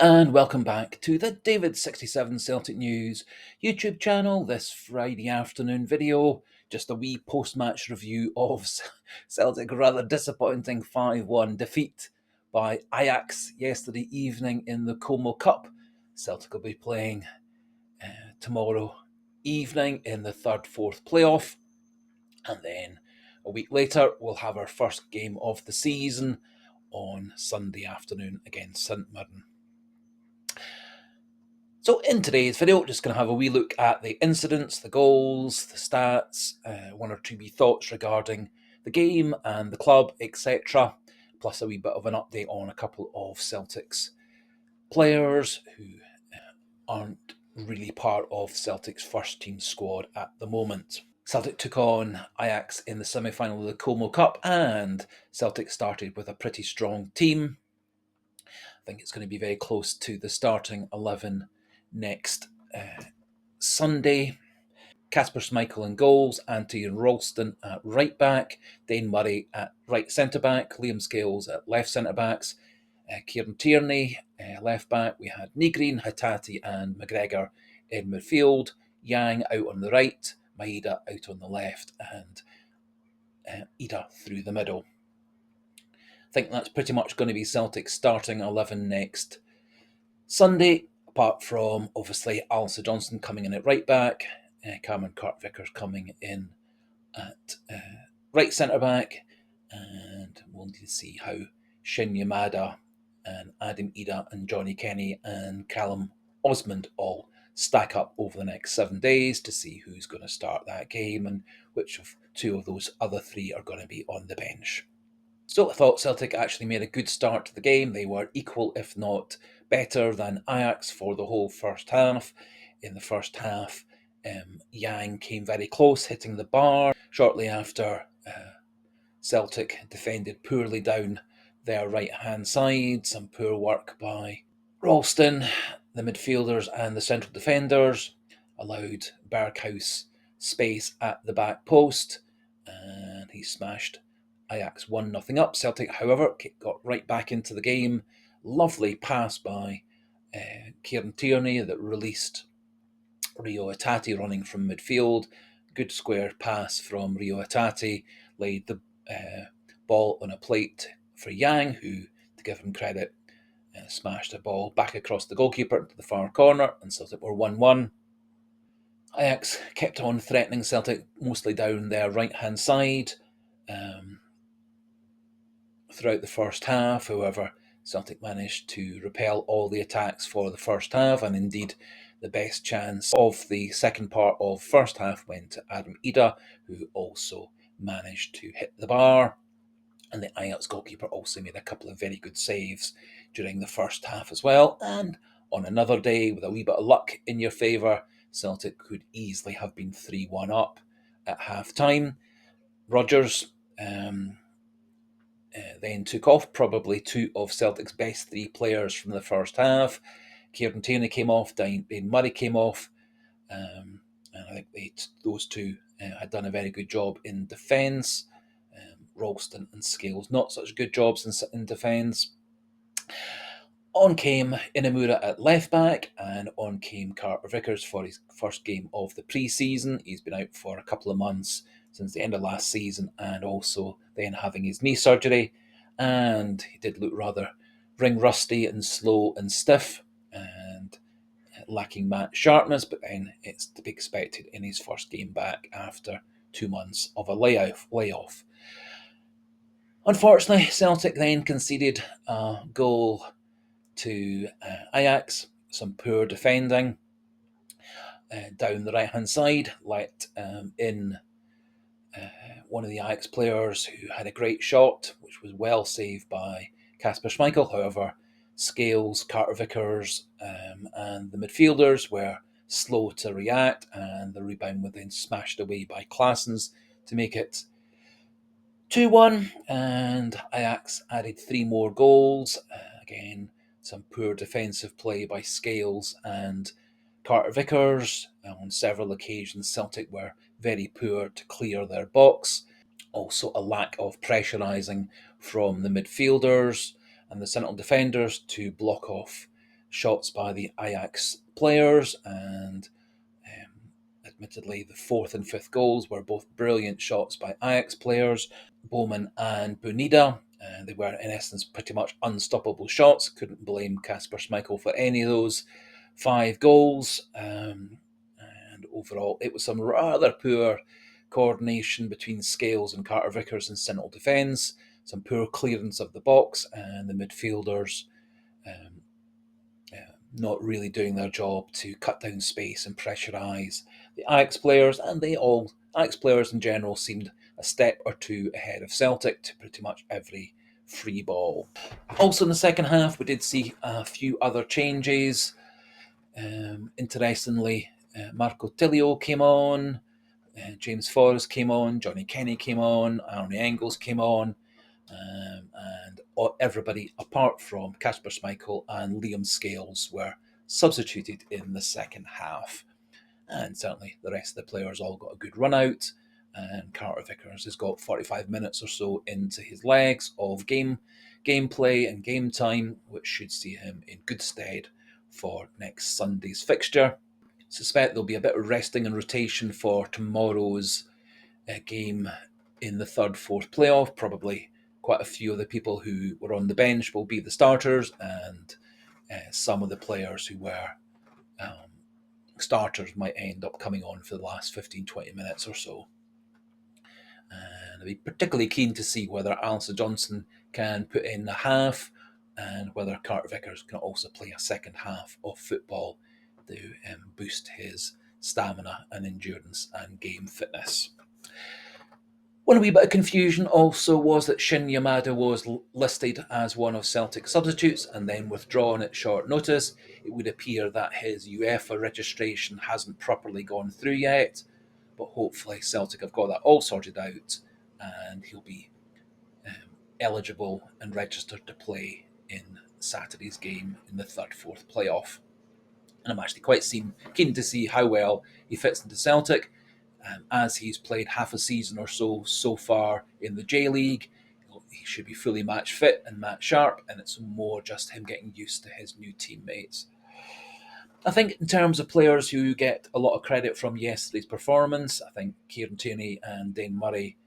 And welcome back to the David67 Celtic News YouTube channel. This Friday afternoon video, just a wee post-match review of Celtic rather disappointing 5-1 defeat by Ajax yesterday evening in the Como Cup. Celtic will be playing tomorrow evening in the third-fourth playoff, and then a week later we'll have our first game of the season on Sunday afternoon against St Mirren. So in today's video, just going to have a wee look at the incidents, the goals, the stats, one or two wee thoughts regarding the game and the club, etc. Plus a wee bit of an update on a couple of Celtic's players who aren't really part of Celtic's first team squad at the moment. Celtic took on Ajax in the semi-final of the Como Cup, and Celtic started with a pretty strong team. I think it's going to be very close to the starting 11 next Sunday. Kasper Schmeichel in goals, Antti and Ralston at right back, Dane Murray at right centre back, Liam Scales at left centre backs, Kieran Tierney left back. We had Nygren, Hatate and McGregor in midfield, Yang out on the right, Maeda out on the left, and Ida through the middle. I think that's pretty much going to be Celtic's starting 11 next Sunday, apart from obviously Alistair Johnston coming in at right back, Cameron Carter-Vickers coming in at right centre back, and we'll need to see how Shin Yamada and Adam Ida and Johnny Kenny and Callum Osmond all stack up over the next 7 days to see who's going to start that game and which of two of those other three are going to be on the bench. So I thought Celtic actually made a good start to the game. They were equal, if not better, than Ajax for the whole first half. In the first half, Yang came very close, hitting the bar. Shortly after, Celtic defended poorly down their right-hand side. Some poor work by Ralston, the midfielders and the central defenders allowed Berghuis space at the back post, and he smashed Ajax 1-0 up. Celtic, however, got right back into the game. Lovely pass by Kieran Tierney that released Rio Hatate running from midfield. Good square pass from Rio Hatate, laid the ball on a plate for Yang, who, to give him credit, smashed the ball back across the goalkeeper to the far corner, and Celtic were 1-1. Ajax kept on threatening Celtic mostly down their right-hand side throughout the first half. However, Celtic managed to repel all the attacks for the first half, and indeed the best chance of the second part of first half went to Adam Ida, who also managed to hit the bar. And the Ajax goalkeeper also made a couple of very good saves during the first half as well. And on another day, with a wee bit of luck in your favour, Celtic could easily have been 3-1 up at half-time. Rodgers then took off probably two of Celtic's best three players from the first half. Kieran Tierney came off, Dane Murray came off, and I think those two had done a very good job in defence. Ralston and Scales not such good jobs in defence. On came Inamura at left back, and on came Carter-Vickers for his first game of the pre-season. He's been out for a couple of months since the end of last season, and also then having his knee surgery, and he did look rather ring rusty and slow and stiff and lacking match sharpness, but then it's to be expected in his first game back after 2 months of a layoff. Unfortunately, Celtic then conceded a goal to Ajax. Some poor defending down the right-hand side, let in one of the Ajax players who had a great shot, which was well saved by Kasper Schmeichel. However, Scales, Carter-Vickers and the midfielders were slow to react, and the rebound was then smashed away by Claessens to make it 2-1, and Ajax added 3 more goals. Again, some poor defensive play by Scales and Carter-Vickers. On several occasions, Celtic were very poor to clear their box. Also, a lack of pressurising from the midfielders and the central defenders to block off shots by the Ajax players, and admittedly the fourth and fifth goals were both brilliant shots by Ajax players, Bowman and Bonida. They were in essence pretty much unstoppable shots. Couldn't blame Kasper Schmeichel for any of those 5 goals. And overall, it was some rather poor coordination between Scales and Carter Vickers in central defence, some poor clearance of the box, and the midfielders um, not really doing their job to cut down space and pressurise the Ajax players, and Ajax players in general seemed a step or two ahead of Celtic to pretty much every free ball. Also in the second half, we did see a few other changes. Interestingly, Marco Tilio came on, James Forrest came on, Johnny Kenny came on, Arnie Engels came on, and everybody apart from Kasper Schmeichel and Liam Scales were substituted in the second half. And certainly the rest of the players all got a good run out. And Carter Vickers has got 45 minutes or so into his legs of gameplay and game time, which should see him in good stead for next Sunday's fixture. Suspect there'll be a bit of resting and rotation for tomorrow's game in the third, fourth playoff. Probably quite a few of the people who were on the bench will be the starters, and some of the players who were starters might end up coming on for the last 15-20 minutes or so. And I'd be particularly keen to see whether Alistair Johnson can put in a half, and whether Carter Vickers can also play a second half of football to boost his stamina and endurance and game fitness. One wee bit of confusion also was that Shin Yamada was listed as one of Celtic's substitutes and then withdrawn at short notice. It would appear that his UEFA registration hasn't properly gone through yet, but hopefully Celtic have got that all sorted out and he'll be eligible and registered to play in Saturday's game in the third, fourth playoff. And I'm actually quite keen to see how well he fits into Celtic. As he's played half a season or so far in the J League, he should be fully match fit and match sharp, and it's more just him getting used to his new teammates. I think in terms of players who get a lot of credit from yesterday's performance, I think Kieran Tierney and Dane Murray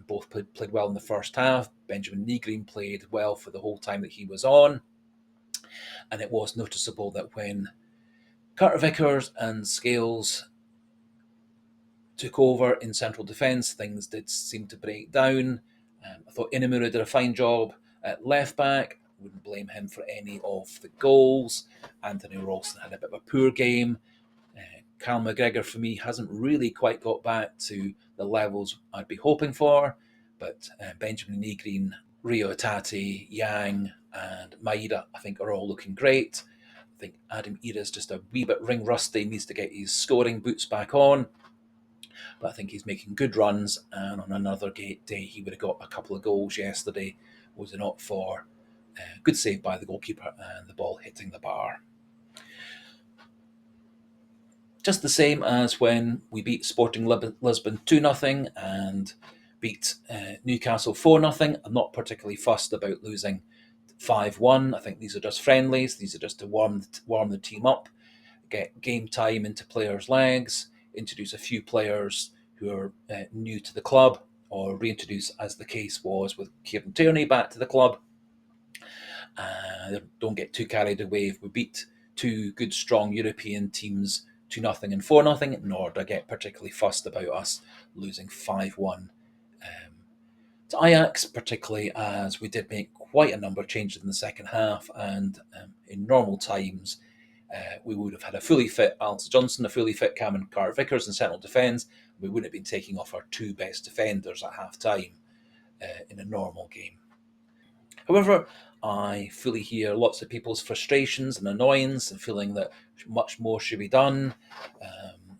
both played well in the first half. Benjamin Nygren played well for the whole time that he was on, and it was noticeable that when Carter Vickers and Scales took over in central defence, things did seem to break down. I thought Inamura did a fine job at left back. Wouldn't blame him for any of the goals. Anthony Ralston had a bit of a poor game. Cal McGregor, for me, hasn't really quite got back to the levels I'd be hoping for. But Benjamin Nygren, Rio Atati, Yang, and Maeda, I think, are all looking great. I think Adam Ira's just a wee bit ring rusty, needs to get his scoring boots back on. But I think he's making good runs, and on another day he would have got a couple of goals yesterday, was it not for a good save by the goalkeeper and the ball hitting the bar. Just the same as when we beat Sporting Lisbon 2-0 and beat Newcastle 4-0. I'm not particularly fussed about losing 5-1. I think these are just friendlies. These are just to warm the team up, get game time into players' legs, introduce a few players who are new to the club, or reintroduce, as the case was with Kieran Tierney, back to the club. Don't get too carried away if we beat two good, strong European teams 2-0 and 4-0, nor do I get particularly fussed about us losing 5-1 to Ajax, particularly as we did make quite a number of changes in the second half, and in normal times we would have had a fully fit Alistair Johnson, a fully fit Cameron Carter Vickers in central defence. We wouldn't have been taking off our two best defenders at half time in a normal game. However, I fully hear lots of people's frustrations and annoyance and feeling that much more should be done.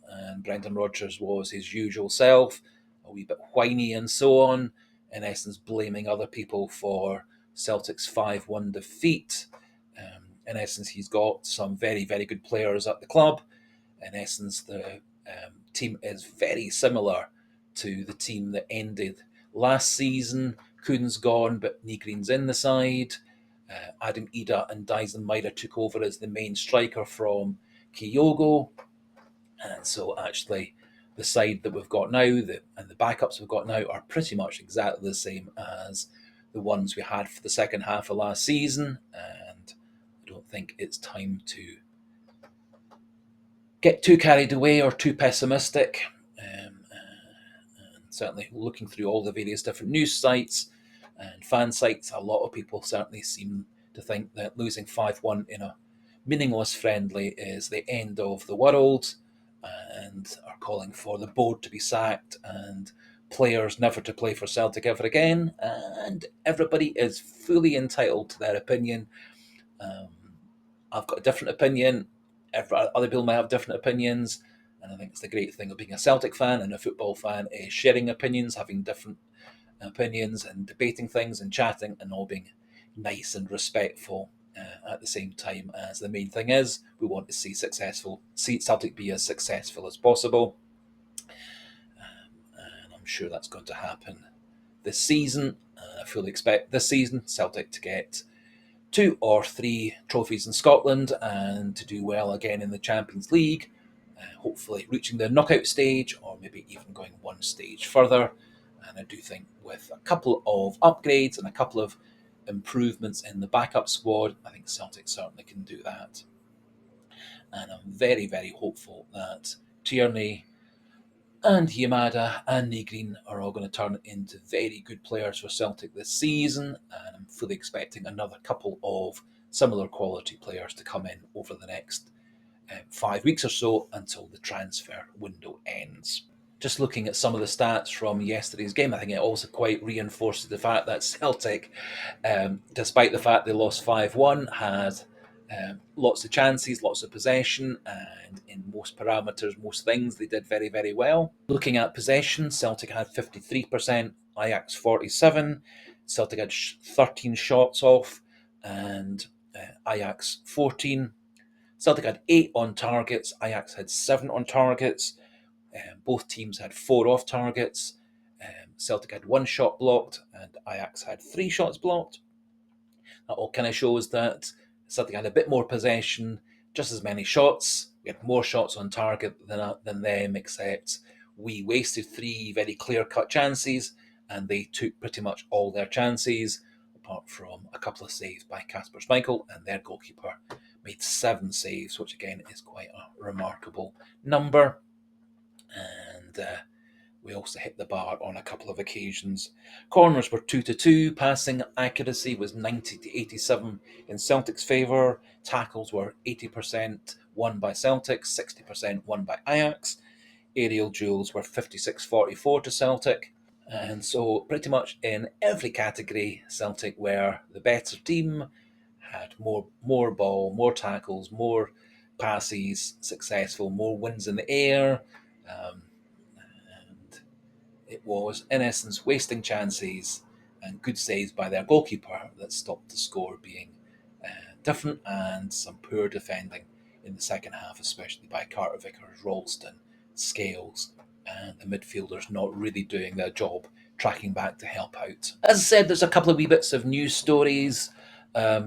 And Brendan Rodgers was his usual self, a wee bit whiny and so on, in essence blaming other people for Celtic's 5-1 defeat. In essence, he's got some very, very good players at the club. In essence, the team is very similar to the team that ended last season. Kuhn's gone, but Nygren's in the side. Adam Ida and Dyson Maida took over as the main striker from Kyogo. And so actually the side that we've got now and the backups we've got now are pretty much exactly the same as the ones we had for the second half of last season. And I don't think it's time to get too carried away or too pessimistic. And certainly looking through all the various different news sites and fan sites, a lot of people certainly seem to think that losing 5-1 in a meaningless friendly is the end of the world, and are calling for the board to be sacked and players never to play for Celtic ever again. And everybody is fully entitled to their opinion. Um, I've got a different opinion. Other people might have different opinions. And I think it's the great thing of being a Celtic fan and a football fan is sharing opinions, having different opinions and debating things and chatting and all being nice and respectful at the same time. As the main thing is, we want to see Celtic be as successful as possible. And I'm sure that's going to happen this season. I fully expect this season Celtic to get 2 or 3 trophies in Scotland and to do well again in the Champions League, hopefully reaching the knockout stage or maybe even going one stage further. And I do think with a couple of upgrades and a couple of improvements in the backup squad, I think Celtic certainly can do that. And I'm very, very hopeful that Tierney and Yamada and Nygren are all going to turn into very good players for Celtic this season, and I'm fully expecting another couple of similar quality players to come in over the next 5 weeks or so until the transfer window ends. Just looking at some of the stats from yesterday's game, I think it also quite reinforces the fact that Celtic, despite the fact they lost 5-1, had lots of chances, lots of possession, and in most parameters, most things, they did very, very well. Looking at possession, Celtic had 53%, Ajax 47%. Celtic had 13 shots off, and Ajax 14. Celtic had 8 on targets, Ajax had 7 on targets. Both teams had 4 off targets. Celtic had 1 shot blocked, and Ajax had 3 shots blocked. That all kind of shows that Celtic had a bit more possession, just as many shots. We had more shots on target than them, except we wasted 3 very clear-cut chances, and they took pretty much all their chances, apart from a couple of saves by Kasper Schmeichel, and their goalkeeper made 7 saves, which again is quite a remarkable number. And we also hit the bar on a couple of occasions. Corners were 2-2. Passing accuracy was 90-87 in Celtic's favour. Tackles were 80% won by Celtic, 60% won by Ajax. Aerial duels were 56-44 to Celtic. And so pretty much in every category, Celtic were the better team, had more ball, more tackles, more passes successful, more wins in the air. And it was, in essence, wasting chances and good saves by their goalkeeper that stopped the score being different, and some poor defending in the second half, especially by Carter Vickers, Ralston, Scales, and the midfielders not really doing their job, tracking back to help out. As I said, there's a couple of wee bits of news stories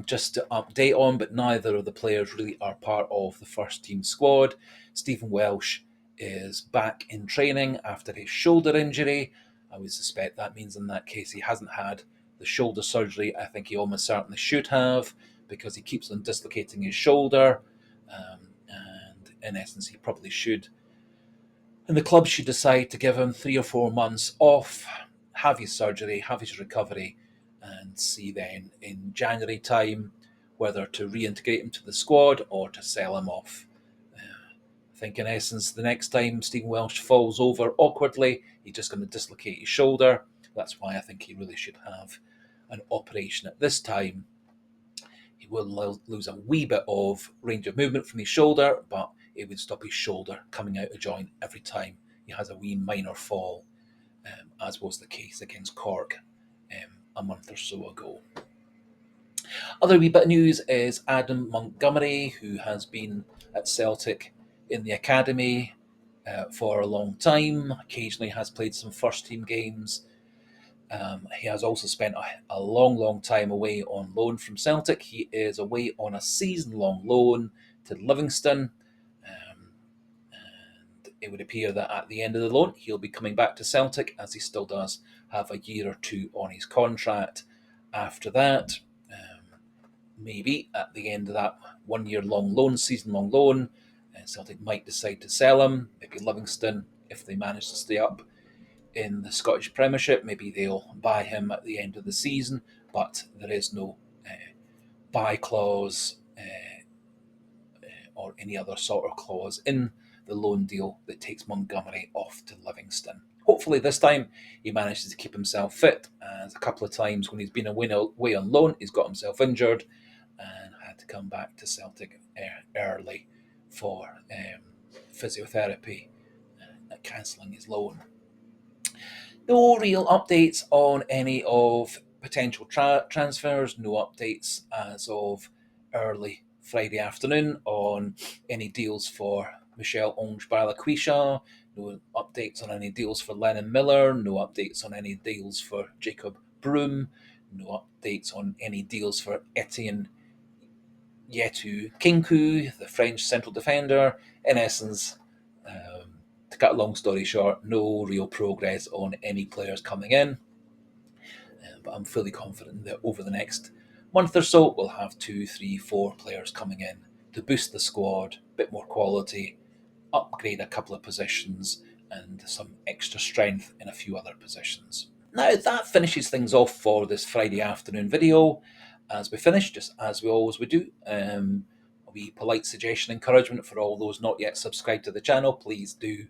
just to update on, but neither of the players really are part of the first team squad. Stephen Welsh is back in training after his shoulder injury. I would suspect that means in that case he hasn't had the shoulder surgery I think he almost certainly should have, because he keeps on dislocating his shoulder. And in essence, he probably should. And the club should decide to give him 3 or 4 months off, have his surgery, have his recovery, and see then in January time whether to reintegrate him to the squad or to sell him off. I think in essence, the next time Stephen Welsh falls over awkwardly, he's just going to dislocate his shoulder. That's why I think he really should have an operation at this time. He will lose a wee bit of range of movement from his shoulder, but it would stop his shoulder coming out of joint every time he has a wee minor fall, as was the case against Cork a month or so ago. Other wee bit of news is Adam Montgomery, who has been at Celtic in the academy for a long time, occasionally has played some first team games, He has also spent a long time away on loan from Celtic. He is away on a season-long loan to Livingston. And it would appear that at the end of the loan, he'll be coming back to Celtic, as he still does have a year or two on his contract. After that, maybe at the end of that 1 year long loan, season long loan, Celtic might decide to sell him. Maybe Livingston, if they manage to stay up in the Scottish Premiership, maybe they'll buy him at the end of the season, but there is no buy clause or any other sort of clause in the loan deal that takes Montgomery off to Livingston. Hopefully this time he manages to keep himself fit, as a couple of times when he's been away on loan, he's got himself injured and had to come back to Celtic early for physiotherapy, cancelling his loan. No real updates on any of potential transfers, no updates as of early Friday afternoon on any deals for Michel Onge-Barlaquisha, no updates on any deals for Lennon Miller, no updates on any deals for Jacob Broom, no updates on any deals for Etienne Yetu Kinku, the French central defender. In essence, to cut a long story short, no real progress on any players coming in. But I'm fully confident that over the next month or so, we'll have 2, 3, 4 players coming in to boost the squad, a bit more quality, upgrade a couple of positions, and some extra strength in a few other positions. Now that finishes things off for this Friday afternoon video. As we finish, just as we always would do, a wee polite suggestion, encouragement for all those not yet subscribed to the channel. Please do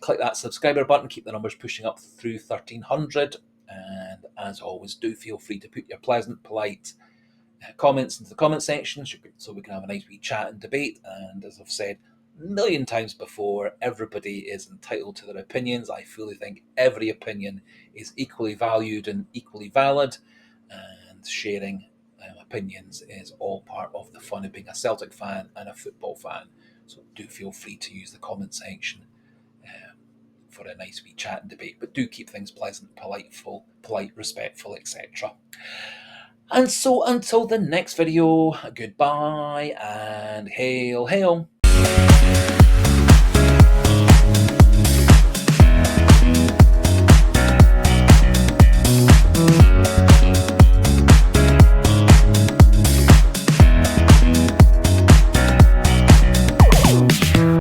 click that subscriber button, keep the numbers pushing up through 1,300. And as always, do feel free to put your pleasant, polite comments into the comment section so we can have a nice wee chat and debate. And as I've said a million times before, everybody is entitled to their opinions. I fully think every opinion is equally valued and equally valid, and sharing opinions is all part of the fun of being a Celtic fan and a football fan. So do feel free to use the comment section for a nice wee chat and debate, but do keep things pleasant, polite, respectful, etc. And so until the next video, goodbye and hail, hail.